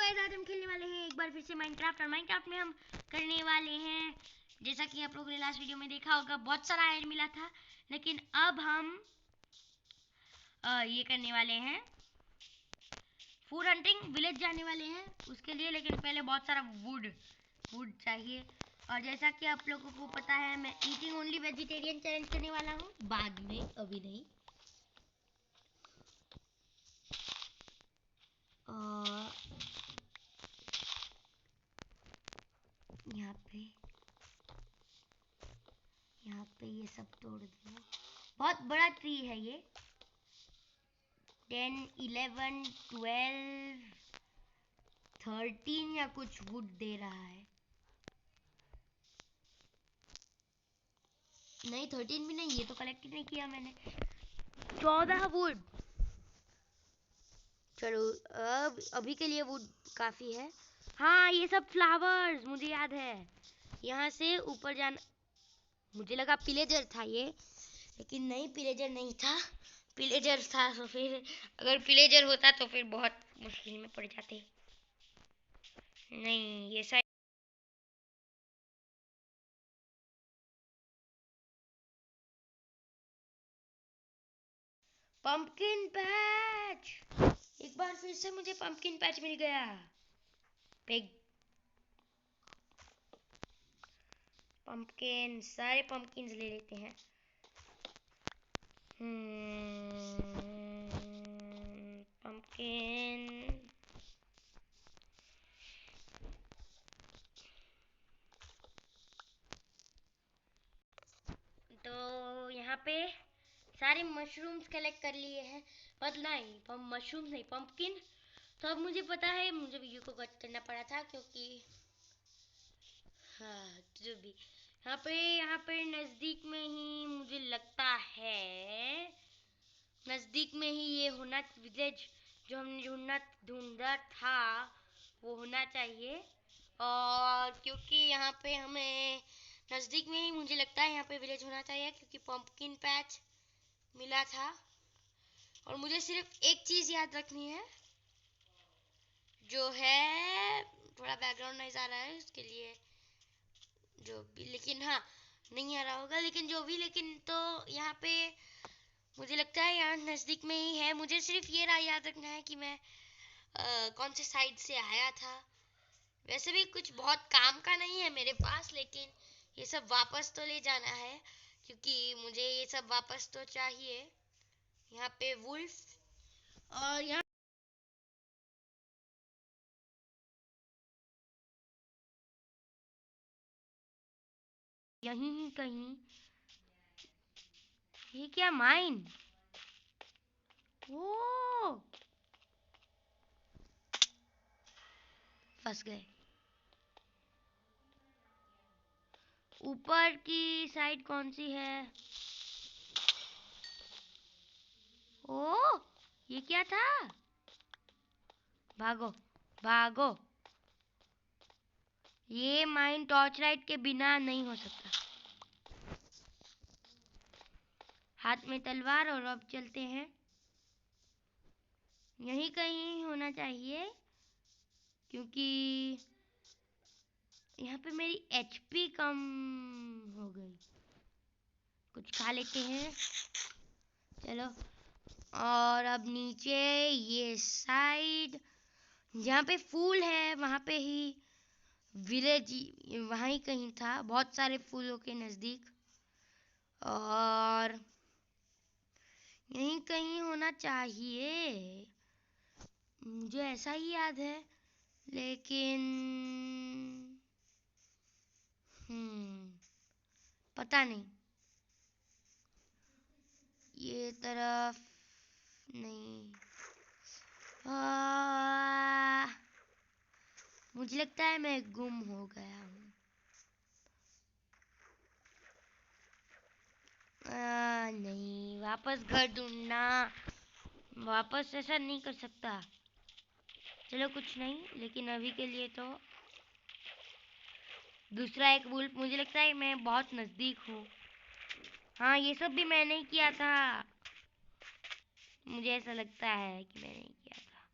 Guys, आज हम खेलने वाले हैं एक बार फिर से माइनक्राफ्ट। और माइनक्राफ्ट में हम करने वाले हैं, जैसा कि आप लोगों ने लास्ट वीडियो में देखा होगा, बहुत सारा आयरन मिला था। लेकिन अब हम ये करने वाले हैं, फूड हंटिंग विलेज जाने वाले हैं उसके लिए। लेकिन पहले बहुत सारा वुड चाहिए। और जैसा कि आप लोगों को पता है, मैं ईटिंग ओनली वेजिटेरियन चैलेंज करने वाला हूँ बाद में, अभी नहीं। और यहाँ पे ये सब तोड़ दिया। बहुत बड़ा ट्री है ये, 10, 11, 12, 13 या कुछ वुड दे रहा है। नहीं, 13 भी नहीं, ये तो कलेक्ट नहीं किया मैंने। 14 वुड। चलो, अब अभी के लिए वुड काफी है। हाँ, ये सब फ्लावर्स मुझे याद है। यहाँ से ऊपर जाना, मुझे लगा पिलेजर था ये, लेकिन नहीं, पिलेजर नहीं था। पिलेजर था तो फिर, अगर पिलेजर होता तो फिर बहुत मुश्किल में पड़ जाते। नहीं, ये शायद पंपकिन पैच। एक बार फिर से मुझे पंपकिन पैच मिल गया। पिग पंपकिन, सारे पंपकिन ले लेते हैं। पंपकिन। तो यहाँ पे सारे मशरूम्स कलेक्ट कर लिए हैं। मशरूम नहीं, पंपकिन। तो अब मुझे पता है, मुझे वीडियो को कट करना पड़ा था क्योंकि हाँ, जो भी यहाँ पे नज़दीक में ही मुझे लगता है, नज़दीक में ही ये होना, विलेज जो हमने ढूंढा था वो होना चाहिए। और क्योंकि यहाँ पे हमें नज़दीक में ही, मुझे लगता है यहाँ पे विलेज होना चाहिए, क्योंकि पंपकिन पैच मिला था। और मुझे सिर्फ एक चीज़ याद रखनी है, जो है, थोड़ा बैकग्राउंड नॉइज़ आ रहा है उसके लिए, जो भी, लेकिन हाँ, नहीं आ रहा होगा, लेकिन जो भी, लेकिन तो यहाँ पे मुझे लगता है यहाँ नज़दीक में ही है। मुझे सिर्फ ये याद रखना है कि मैं कौन से साइड से आया था। वैसे भी कुछ बहुत काम का नहीं है मेरे पास, लेकिन ये सब वापस तो ले जाना है, क्योंकि मुझे ये सब वापस तो चाहिए। यहाँ पे वुल्फ, और यहाँ यहीं कहीं, ये क्या माइन? ओ, फंस गए। ऊपर की साइड कौन सी है? ओ, ये क्या था? भागो भागो, ये माइन टॉर्च लाइट के बिना नहीं हो सकता। हाथ में तलवार, और अब चलते हैं। यहीं कहीं होना चाहिए, क्योंकि यहाँ पे मेरी एचपी कम हो गई। कुछ खा लेते हैं, चलो। और अब नीचे ये साइड, जहाँ पे फूल है वहाँ पे ही विलेज, वहाँ ही कहीं था, बहुत सारे फूलों के नज़दीक। और यहीं कहीं होना चाहिए, मुझे ऐसा ही याद है, लेकिन पता नहीं। ये तरफ नहीं। मुझे लगता है मैं गुम हो गया हूँ। नहीं, वापस घर ढूंढना, वापस ऐसा नहीं कर सकता। चलो, कुछ नहीं, लेकिन अभी के लिए तो दूसरा एक वुल्फ, मुझे लगता है मैं बहुत नज़दीक हूँ। हाँ, ये सब भी मैंने ही किया था, मुझे ऐसा लगता है कि मैंने किया था।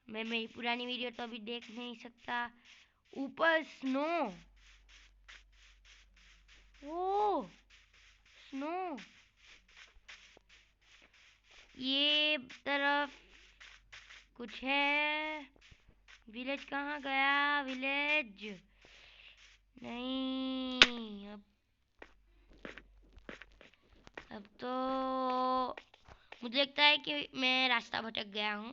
मैं मेरी पुरानी वीडियो तो अभी देख नहीं सकता। ऊपर स्नो, ओ स्नो, ये तरफ कुछ है। विलेज कहाँ गया? विलेज नहीं। अब तो मुझे लगता है कि मैं रास्ता भटक गया हूँ।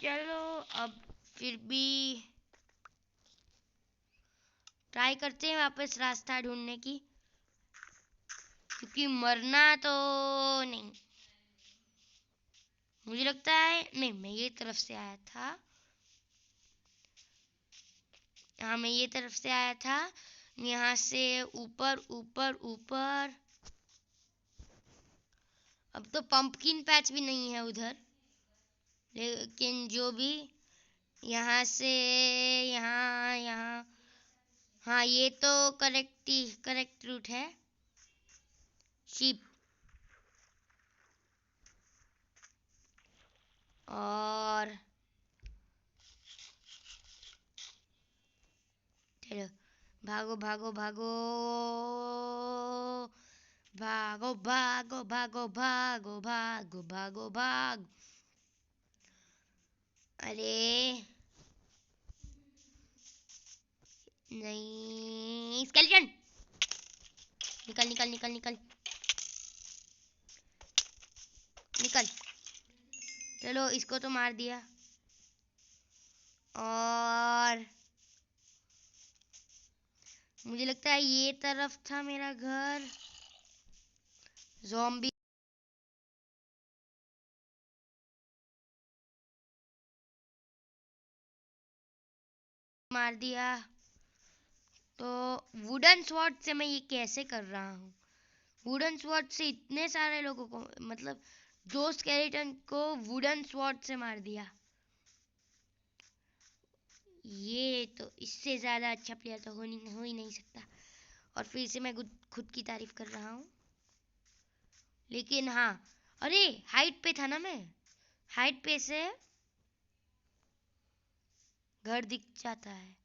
चलो अब फिर भी ट्राई करते हैं वापस रास्ता ढूंढने की, क्योंकि मरना तो नहीं। मुझे लगता है नहीं, मैं ये तरफ से आया था। हाँ, मैं ये तरफ से आया था, यहाँ से ऊपर ऊपर ऊपर। अब तो पंपकिन पैच भी नहीं है उधर, लेकिन जो भी, यहाँ से यहाँ यहाँ, हाँ ये तो करेक्ट रूट है। शीप और चलो भागो भागो भागो भागो भागो भागो भागो भागो भागो भाग। अरे नहीं, स्केलेटन निकल निकल निकल निकल निकल। चलो इसको तो मार दिया। और मुझे लगता है ये तरफ था मेरा घर। ज़ॉम्बी मार दिया। तो वुडन स्वॉर्ड से मैं ये कैसे कर रहा हूँ? वुडन स्वॉर्ड से इतने सारे लोगों को, मतलब जो स्केलेटन को वुडन स्वॉर्ड से मार दिया। ये तो इससे ज़्यादा अच्छा प्लेयर तो हो ही नहीं सकता। और फिर से मैं खुद की तारीफ कर रहा हूँ, लेकिन हाँ, अरे हाइट पे था ना मैं, हाइट पे से घर दिख जाता है,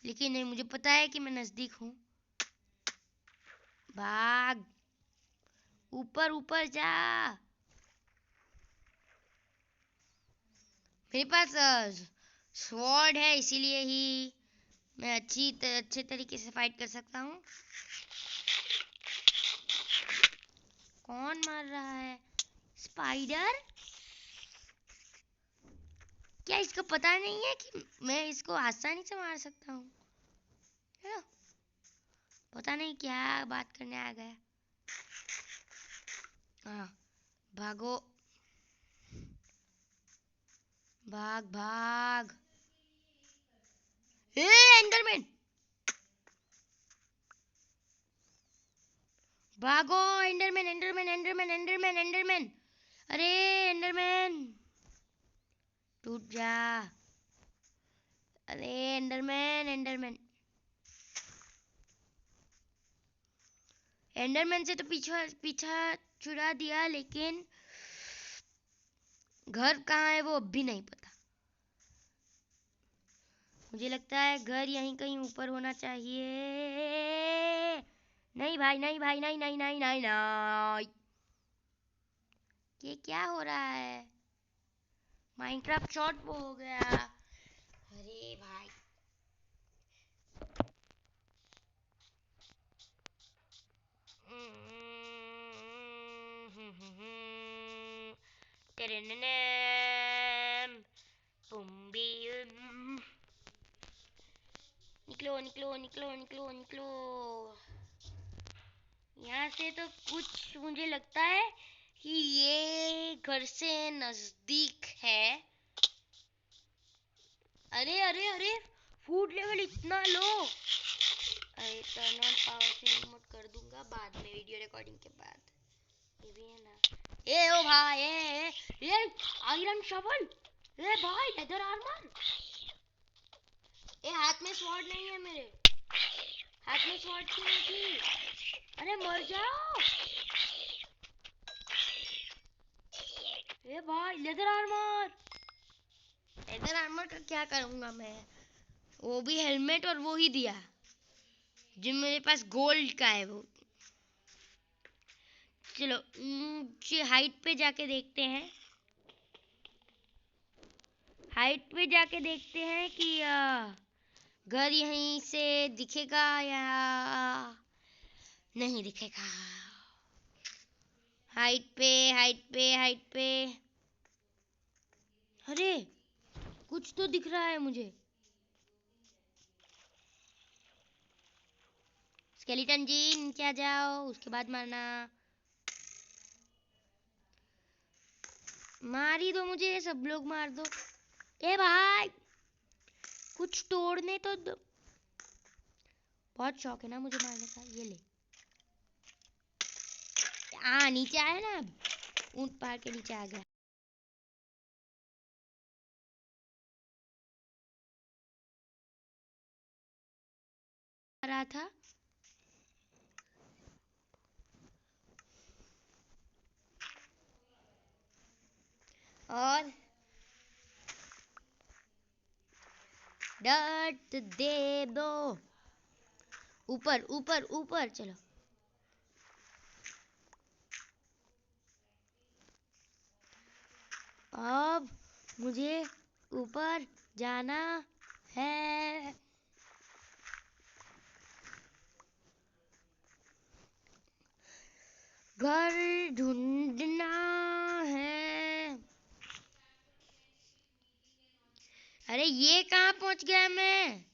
लेकिन नहीं, मुझे पता है कि मैं नज़दीक हूँ। भाग, ऊपर ऊपर जा। मेरे पास स्वॉर्ड है, इसीलिए ही मैं अच्छे तरीके से फाइट कर सकता हूँ। कौन मार रहा है? स्पाइडर? क्या इसको पता नहीं है कि मैं इसको आसानी से मार सकता हूँ? पता नहीं क्या बात करने आ गया। हाँ, भागो, भाग भाग। ए एंडरमैन, भागो। Enderman Enderman Enderman Enderman Enderman, अरे एंडरमैन टूट जा। अरे एंडरमैन एंडरमैन एंडरमैन से तो पीछा पीछा छुड़ा दिया, लेकिन घर कहाँ है वो अब भी नहीं पता। मुझे लगता है घर यहीं कहीं ऊपर होना चाहिए। नहीं भाई, नहीं भाई, नहीं नहीं नहीं नहीं नहीं, ये क्या हो रहा है? माइनक्राफ्ट शॉर्ट वो हो गया। अरे भाई, निकलो निकलो निकलो निकलो निकलो यहाँ से। तो कुछ मुझे लगता है कि ये घर से नजदीक है। अरे अरे अरे, फूड लेवल इतना लो। अरे टर्न ऑन पावर से रिमोट कर दूंगा बाद में, वीडियो रिकॉर्डिंग के बाद। ये भी है ना। ए ओ भाई, ये आयरन शवल, ए भाई लेदर आर्मर। ए हाथ में स्वॉर्ड नहीं है मेरे, हाथ में स्वॉर्ड की नहीं थी। अरे मर जाओ। ए भाई लेदर आर्मर, लेदर आर्मर का क्या करूंगा मैं? वो भी हेलमेट और वो ही दिया जो मेरे पास गोल्ड का है वो। चलो हाइट पे जाके देखते हैं, हाइट पे जाके देखते हैं कि घर यहीं से दिखेगा या नहीं दिखेगा। हाइट पे, हाइट पे, हाइट पे। अरे कुछ तो दिख रहा है मुझे। स्केलेटन जी नीचे आ जाओ, उसके बाद मारना। मार ही दो मुझे, सब लोग मार दो। ए भाई कुछ तोड़ने तो दो। बहुत शौक है ना मुझे मारने का। ये ले, नीचे आया ना, ऊंट पहाड़ के नीचे आ गया। रहा था और डट दे दो। ऊपर ऊपर ऊपर चलो। अब मुझे ऊपर जाना है। घर ढूंढना है। अरे ये कहाँ पहुंच गया मैं?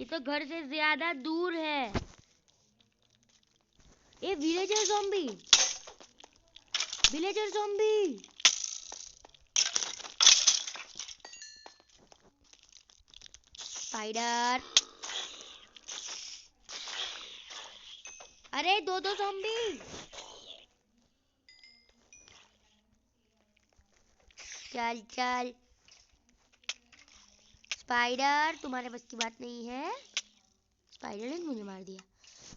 ये तो घर से ज्यादा दूर है। ये villager zombie, villager zombie. Spider, अरे दो दो ज़ॉम्बी। चल चल स्पाइडर, तुम्हारे बस की बात नहीं है। स्पाइडर ने मुझे मार दिया।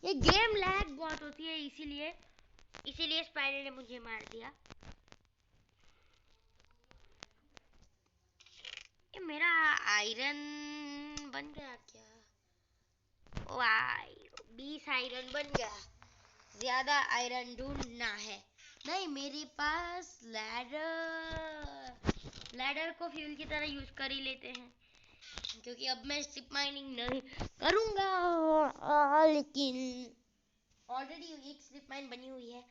ये गेम लैग बहुत होती है, इसीलिए इसीलिए स्पाइडर ने मुझे मार दिया। ये मेरा आयरन बन गया क्या? वाई 20 आयरन बन गया। ज्यादा आयरन ढूंढना है। नहीं, मेरे पास लैडर, लैडर को फ्यूल की तरह यूज कर ही लेते हैं, क्योंकि अब मैं स्ट्रिप माइनिंग नहीं करूंगा। लेकिन ऑलरेडी एक स्ट्रिप माइन बनी हुई है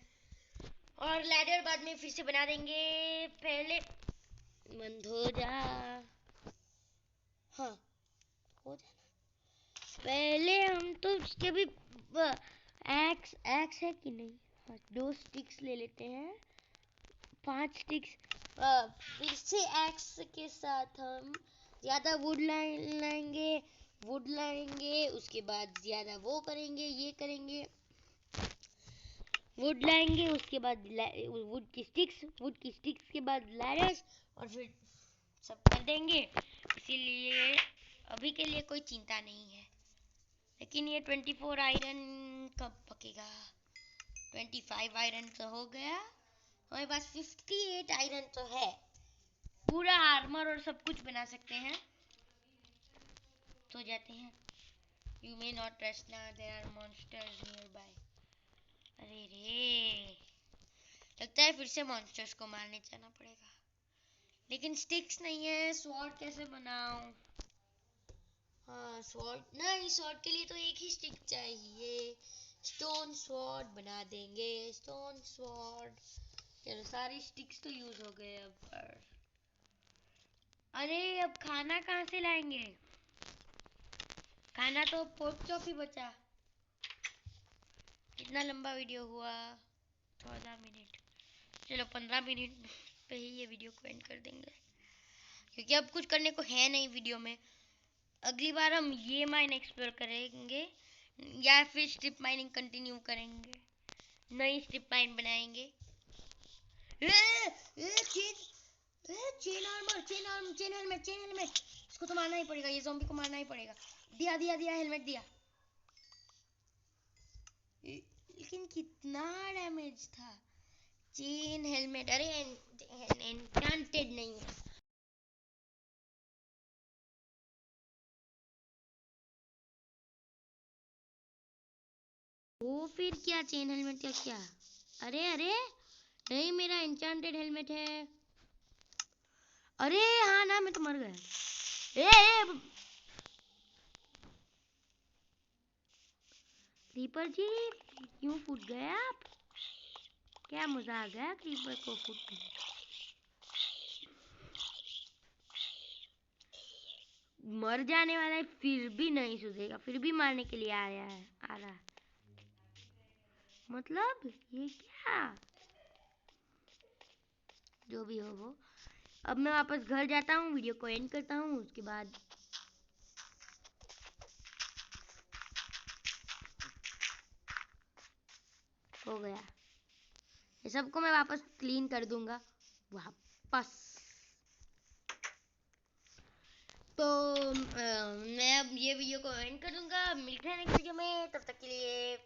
और लैडर बाद में फिर से बना देंगे। पहले बंद हो जा, हाँ हो जा। पहले हम तो उसके भी एक्स एक्स है कि नहीं, हाँ 2 स्टिक्स ले लेते हैं, 5 स्टिक्स। फिर से एक्स के साथ हम ज्यादा वुड लाएंगे, वुड लाएंगे, उसके बाद ज्यादा वो करेंगे, ये करेंगे, वुड लाएंगे, उसके बाद वुड की स्टिक्स के बाद लैडर्स, और फिर सब कर देंगे। इसीलिए अभी के लिए कोई चिंता नहीं है। लेकिन ये 24 आयरन कब पकेगा? 25 आयरन तो हो गया, हमारे पास 58 आयरन तो है। पूरा आर्मर और सब कुछ बना सकते हैं। तो जाते हैं। यू मे नॉट ट्रस्ट ना, there are monsters nearby. अरे रे, लगता है फिर से मॉन्स्टर्स को मारने जाना पड़ेगा। लेकिन स्टिक्स नहीं है, स्वॉर्ड कैसे बनाऊं? हाँ स्वॉर्ड नहीं, स्वॉर्ड के लिए तो एक ही स्टिक चाहिए। स्टोन स्वॉर्ड बना देंगे, स्टोन स्वॉर्ड। चलो सारी स्टिक्स तो यूज हो गए अब पर। अरे अब खाना कहाँ से लाएंगे? खाना तो पोर्क चॉप ही बचा। कितना लंबा वीडियो हुआ? 14 मिनट। चलो 15 मिनट पे ही ये वीडियो को एंड कर देंगे, क्योंकि अब कुछ करने को है नहीं वीडियो में। अगली बार हम ये माइन एक्सप्लोर करेंगे या फिर स्ट्रिप माइनिंग कंटिन्यू करेंगे, नई स्ट्रिप माइन बनाएंगे। Chain armour, chain armour, chain helmet, chain helmet. इसको तो मारना ही पड़ेगा, ये ज़ॉम्बी को मारना ही पड़ेगा। दिया दिया दिया, हेलमेट दिया। लेकिन कितना डैमेज था। चेन हेलमेट, अरे एन्चेंटेड नहीं है। वो फिर क्या चेन हेलमेट या क्या? अरे अरे नहीं, मेरा एन्चेंटेड हेलमेट है। अरे हाँ ना, मैं तो मर गया। क्रीपर जी क्यों फूट गए आप? क्या मजा आ गया क्रीपर को फूट? मर जाने वाला है फिर भी नहीं सुधरेगा, फिर भी मारने के लिए आया है, आ रहा है। मतलब ये क्या? जो भी हो वो, अब मैं वापस घर जाता हूँ, वीडियो को एंड करता हूँ, उसके बाद हो गया। ये सबको मैं वापस क्लीन कर दूंगा वापस। तो मैं अब ये वीडियो को एंड कर दूंगा। मिलते हैं नेक्स्ट वीडियो में, तब तक के लिए